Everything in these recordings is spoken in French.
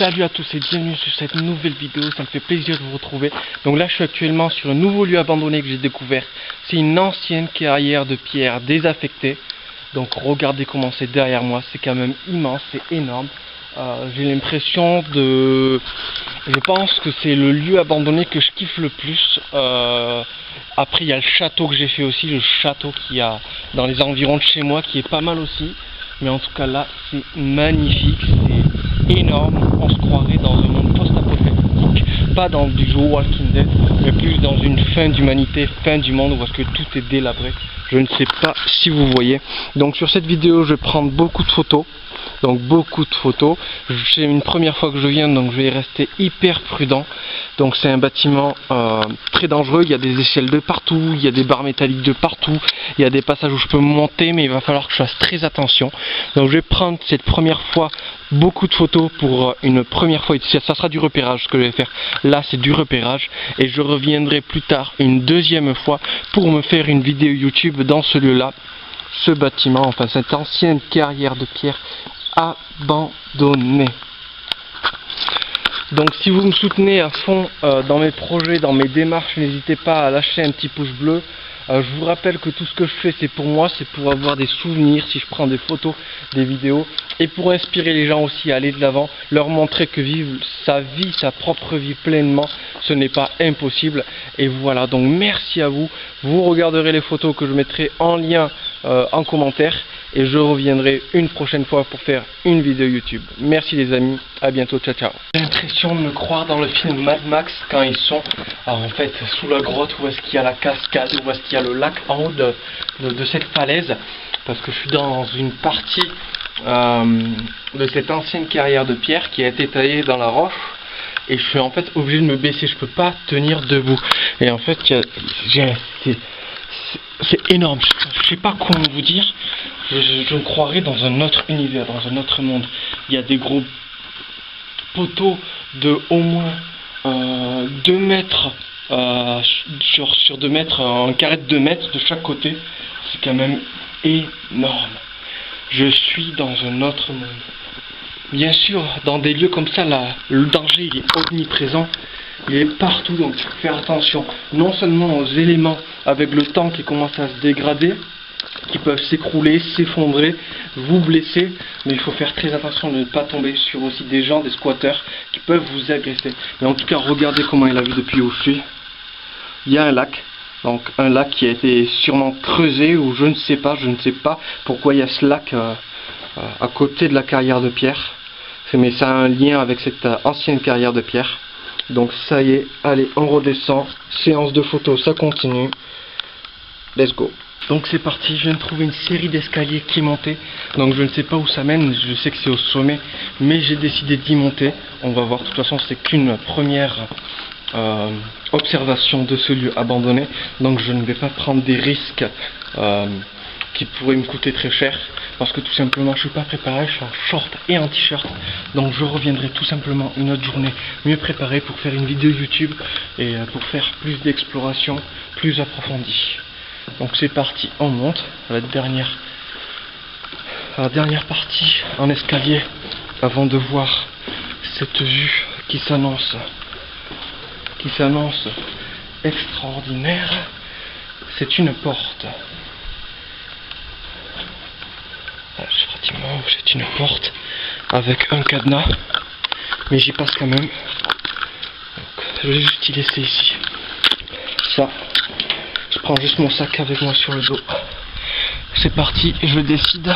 Salut à tous et bienvenue sur cette nouvelle vidéo, ça me fait plaisir de vous retrouver. Donc là je suis actuellement sur un nouveau lieu abandonné que j'ai découvert. C'est une ancienne carrière de pierre désaffectée. Donc regardez comment c'est derrière moi, c'est quand même immense, c'est énorme. J'ai l'impression de... Je pense que c'est le lieu abandonné que je kiffe le plus. Après il y a le château que j'ai fait aussi, le château qu'il y a dans les environs de chez moi qui est pas mal aussi. Mais en tout cas là c'est magnifique, c'est énorme, on se croirait dans un monde post-apocalyptique, pas dans du jeu Walking Dead, mais plus dans une fin d'humanité, fin du monde où est-ce que tout est délabré. Je ne sais pas si vous voyez. Donc sur cette vidéo je vais prendre beaucoup de photos. Donc beaucoup de photos. C'est une première fois que je viens, donc je vais rester hyper prudent. Donc c'est un bâtiment très dangereux. Il y a des échelles de partout, il y a des barres métalliques de partout, il y a des passages où je peux monter, mais il va falloir que je fasse très attention. Donc je vais prendre cette première fois beaucoup de photos pour une première fois. Ça sera du repérage ce que je vais faire. Là c'est du repérage et je reviendrai plus tard une deuxième fois pour me faire une vidéo YouTube dans ce lieu-là. Ce bâtiment, enfin cette ancienne carrière de pierre abandonnée. Donc si vous me soutenez à fond dans mes projets, dans mes démarches, n'hésitez pas à lâcher un petit pouce bleu. Je vous rappelle que tout ce que je fais c'est pour moi, c'est pour avoir des souvenirs, si je prends des photos, des vidéos, et pour inspirer les gens aussi à aller de l'avant, leur montrer que vivre sa vie, sa propre vie pleinement, ce n'est pas impossible. Et voilà, donc merci à vous, vous regarderez les photos que je mettrai en lien en commentaire, et je reviendrai une prochaine fois pour faire une vidéo YouTube. Merci les amis, à bientôt, ciao ciao. J'ai l'impression de me croire dans le film Mad Max quand ils sont en fait sous la grotte où est-ce qu'il y a la cascade, où est-ce qu'il y a le lac en haut de cette falaise, parce que je suis dans une partie de cette ancienne carrière de pierre qui a été taillée dans la roche, et je suis en fait obligé de me baisser, je peux pas tenir debout. Et en fait c'est énorme, je sais pas comment vous dire, je me croirais dans un autre univers, dans un autre monde. Il y a des gros poteaux de au moins 2 mètres sur 2 mètres, un carré de 2 mètres de chaque côté. C'est quand même énorme. Je suis dans un autre monde. Bien sûr, dans des lieux comme ça, le danger il est omniprésent. Il est partout, donc il faut faire attention non seulement aux éléments avec le temps qui commence à se dégrader, qui peuvent s'écrouler, s'effondrer, vous blesser, mais il faut faire très attention de ne pas tomber sur aussi des gens, des squatteurs qui peuvent vous agresser. Mais en tout cas, regardez comment il a vu depuis où je suis. Il y a un lac, donc un lac qui a été sûrement creusé ou je ne sais pas pourquoi il y a ce lac à côté de la carrière de pierre. Mais ça a un lien avec cette ancienne carrière de pierre. Donc ça y est, allez, on redescend, séance de photos, ça continue, let's go. Donc c'est parti, je viens de trouver une série d'escaliers qui montaient, donc je ne sais pas où ça mène, je sais que c'est au sommet, mais j'ai décidé d'y monter, on va voir, de toute façon c'est qu'une première observation de ce lieu abandonné, donc je ne vais pas prendre des risques qui pourraient me coûter très cher, parce que tout simplement je suis pas préparé, je suis en short et en t-shirt, donc je reviendrai tout simplement une autre journée mieux préparée pour faire une vidéo YouTube et pour faire plus d'exploration, plus approfondie. Donc c'est parti, on monte à la dernière partie en escalier avant de voir cette vue qui s'annonce extraordinaire. C'est une porte. Pratiquement, c'est une porte avec un cadenas, mais j'y passe quand même. Donc, je vais juste y laisser ici. Ça, je prends juste mon sac avec moi sur le dos. C'est parti, je décide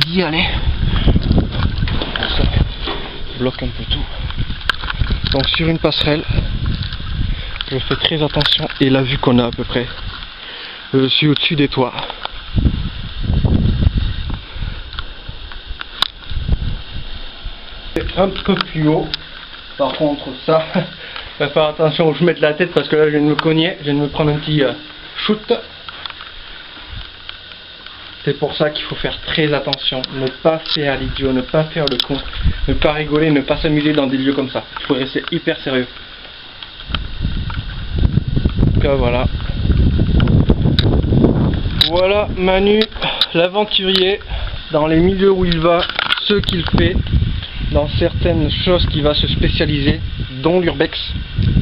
d'y aller. Ça bloque un peu tout. Donc sur une passerelle, je fais très attention et la vue qu'on a à peu près. Je suis au-dessus des toits. Un peu plus haut, par contre ça, il va faire attention où je mette la tête parce que là je viens de me cogner, je viens de me prendre un petit shoot. C'est pour ça qu'il faut faire très attention, ne pas faire l'idiot, ne pas faire le con, ne pas rigoler, ne pas s'amuser dans des lieux comme ça. Il faut rester hyper sérieux. Donc voilà. Voilà Manu, l'aventurier, dans les milieux où il va, ce qu'il fait. dans certaines choses qui va se spécialiser, dont l'urbex,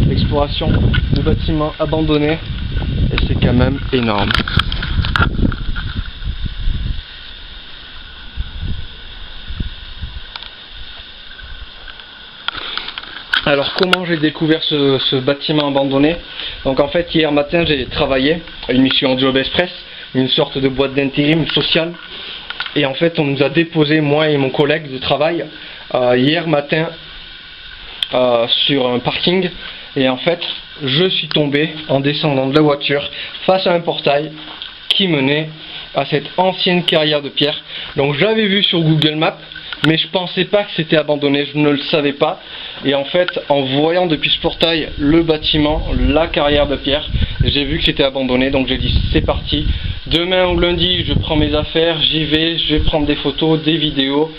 l'exploration de bâtiments abandonnés, et c'est quand même énorme. Alors comment j'ai découvert ce bâtiment abandonné? Donc en fait hier matin j'ai travaillé à une mission Job Express, une sorte de boîte d'intérim sociale, et en fait on nous a déposé, moi et mon collègue de travail, hier matin sur un parking, et en fait je suis tombé en descendant de la voiture face à un portail qui menait à cette ancienne carrière de pierre. Donc j'avais vu sur Google Maps, mais je pensais pas que c'était abandonné, je ne le savais pas. Et en fait, en voyant depuis ce portail le bâtiment, la carrière de pierre, j'ai vu que c'était abandonné, donc j'ai dit c'est parti. Demain ou lundi, je prends mes affaires, j'y vais, je vais prendre des photos, des vidéos.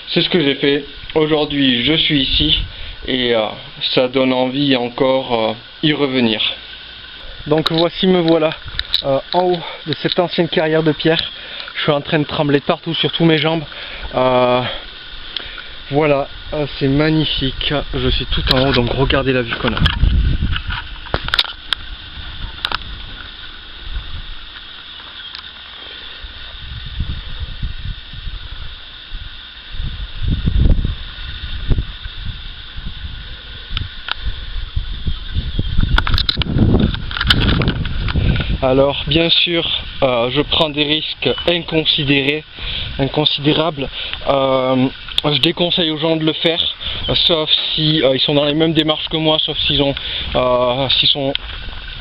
C'est ce que j'ai fait. Aujourd'hui, je suis ici et ça donne envie encore y revenir. Donc voici me voilà en haut de cette ancienne carrière de pierre. Je suis en train de trembler de partout sur tous mes jambes. Voilà, c'est magnifique. Je suis tout en haut, donc regardez la vue qu'on a. Alors bien sûr, je prends des risques inconsidérables. Je déconseille aux gens de le faire, sauf si ils sont dans les mêmes démarches que moi, sauf s'ils sont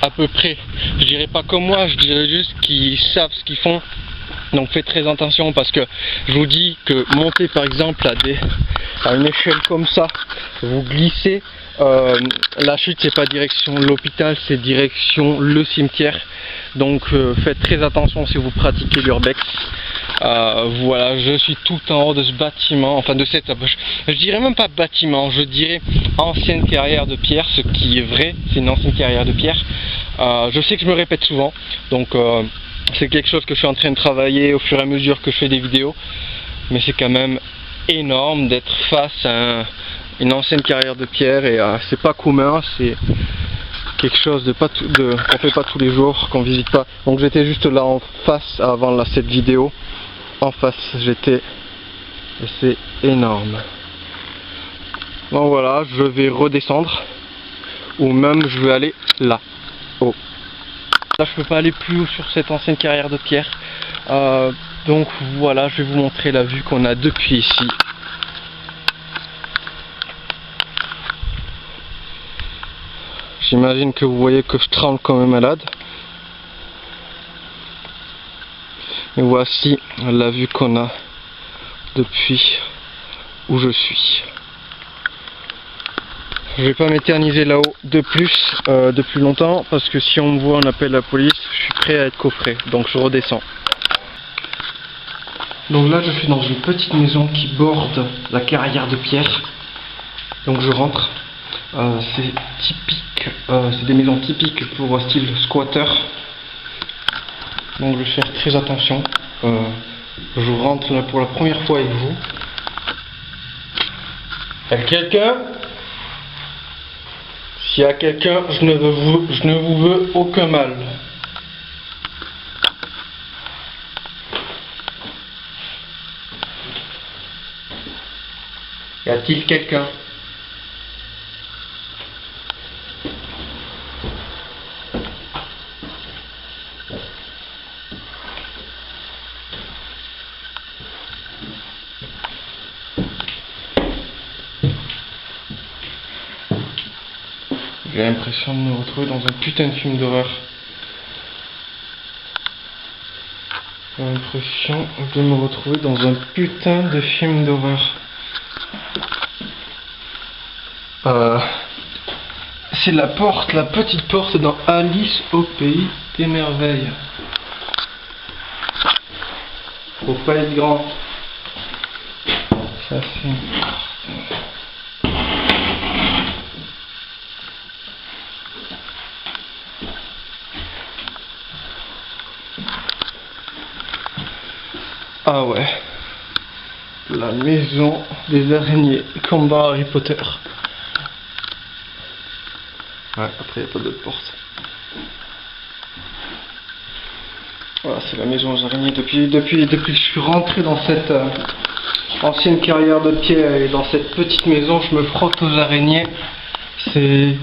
à peu près, je dirais pas comme moi, je dirais juste qu'ils savent ce qu'ils font. Donc faites très attention, parce que je vous dis que monter par exemple à une échelle comme ça, vous glissez, la chute c'est pas direction l'hôpital, c'est direction le cimetière. Donc faites très attention si vous pratiquez l'urbex. Voilà, je suis tout en haut de ce bâtiment, enfin de cette, je dirais même pas bâtiment, je dirais ancienne carrière de pierre, ce qui est vrai, c'est une ancienne carrière de pierre. Je sais que je me répète souvent, donc c'est quelque chose que je suis en train de travailler au fur et à mesure que je fais des vidéos, mais c'est quand même énorme d'être face à une ancienne carrière de pierre, et c'est pas commun, c'est quelque chose qu'on fait pas tous les jours, qu'on visite pas. Donc j'étais juste là en face avant cette vidéo, en face j'étais, et c'est énorme. Donc voilà, je vais redescendre, ou même je vais aller là haut. Là je peux pas aller plus haut sur cette ancienne carrière de pierre, donc voilà, je vais vous montrer la vue qu'on a depuis ici. J'imagine que vous voyez que je tremble comme un malade. Et voici la vue qu'on a depuis où je suis. Je vais pas m'éterniser là-haut de plus longtemps, parce que si on me voit on appelle la police, je suis prêt à être coffré, donc je redescends. Donc là je suis dans une petite maison qui borde la carrière de pierre, donc je rentre. C'est typique, c'est des maisons typiques pour style squatter, donc je vais faire très attention. Je rentre là pour la première fois avec vous. Y'a quelqu'un? S'il y a quelqu'un, je ne vous veux aucun mal. Y a-t-il quelqu'un? J'ai l'impression de me retrouver dans un putain de film d'horreur. J'ai l'impression de me retrouver dans un putain de film d'horreur. C'est la porte, la petite porte dans Alice au pays des merveilles. Faut pas être grand. Ça c'est une porte. Ah ouais. La maison des araignées, comme dans Harry Potter. Ouais, après il n'y a pas d'autre porte. Voilà, c'est la maison aux araignées. Depuis que je suis rentré dans cette ancienne carrière de pierre et dans cette petite maison, je me frotte aux araignées. Je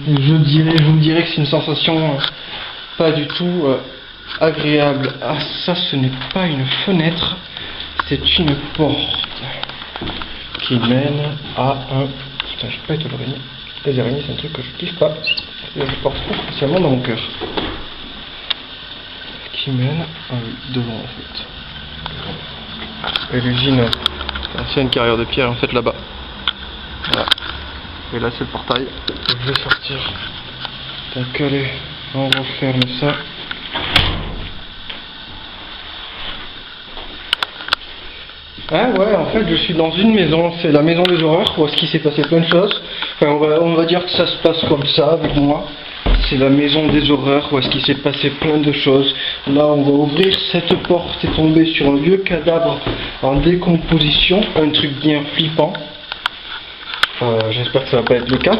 vous dirais que c'est une sensation pas du tout agréable. Ah, ça, ce n'est pas une fenêtre, c'est une porte qui mène à un... Putain, je sais pas être l'araignée. Les araignées, c'est un truc que je kiffe pas. Et je porte pas spécialement dans mon cœur. Qui mène devant en fait. Et l'usine, l'ancienne carrière de pierre en fait là-bas. Voilà. Et là c'est le portail. Donc, je vais sortir. Donc allez, on referme ça. Ah ouais, en fait je suis dans une maison, c'est la maison des horreurs, où est-ce qu'il s'est passé plein de choses. Enfin on va dire que ça se passe comme ça avec moi. C'est la maison des horreurs, où est-ce qu'il s'est passé plein de choses. Là on va ouvrir cette porte et tomber sur un vieux cadavre en décomposition, un truc bien flippant. J'espère que ça va pas être le cas.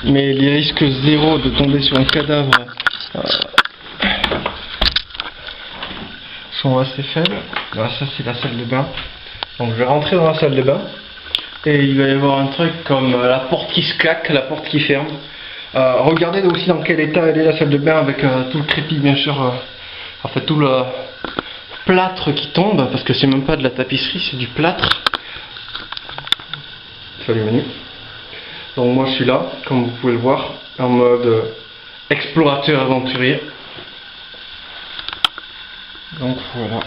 Mais les risques zéro de tomber sur un cadavre sont assez faibles. Là, ça c'est la salle de bain. Donc je vais rentrer dans la salle de bain et il va y avoir un truc comme la porte qui se claque, la porte qui ferme. Regardez aussi dans quel état elle est la salle de bain avec tout le crépi bien sûr, en fait tout le plâtre qui tombe parce que c'est même pas de la tapisserie, c'est du plâtre. Salut Manu. Donc moi je suis là, comme vous pouvez le voir, en mode explorateur aventurier. Donc voilà.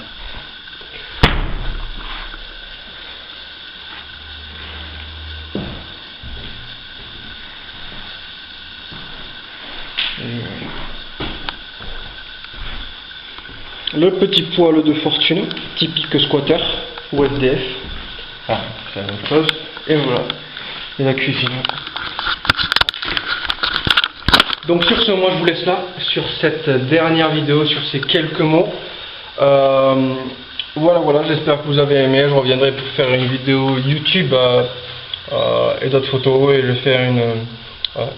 Le petit poêle de fortune, typique squatter ou SDF. Ah, c'est la même chose. Et voilà. Et la cuisine. Donc sur ce, moi je vous laisse là, sur cette dernière vidéo, sur ces quelques mots. Voilà, j'espère que vous avez aimé. Je reviendrai pour faire une vidéo YouTube et d'autres photos, et je vais faire une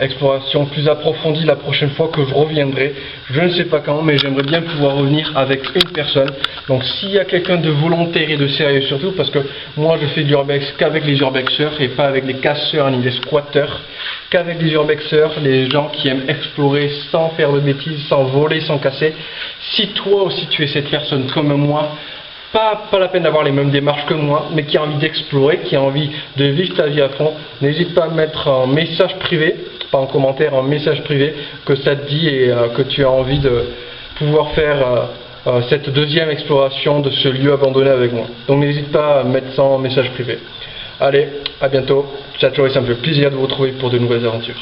exploration plus approfondie la prochaine fois que je reviendrai. Je ne sais pas quand, mais j'aimerais bien pouvoir revenir avec une personne. Donc s'il y a quelqu'un de volontaire et de sérieux surtout, parce que moi je fais de l'urbex qu'avec les urbexeurs et pas avec les casseurs ni les squatteurs, qu'avec les urbexeurs, les gens qui aiment explorer sans faire de bêtises, sans voler, sans casser. Si toi aussi tu es cette personne comme moi, pas la peine d'avoir les mêmes démarches que moi, mais qui a envie d'explorer, qui a envie de vivre ta vie à fond, n'hésite pas à mettre un message privé, pas en commentaire, un message privé, que ça te dit et que tu as envie de pouvoir faire cette deuxième exploration de ce lieu abandonné avec moi. Donc n'hésite pas à mettre ça en message privé. Allez, à bientôt, ciao ciao, et ça me fait plaisir de vous retrouver pour de nouvelles aventures.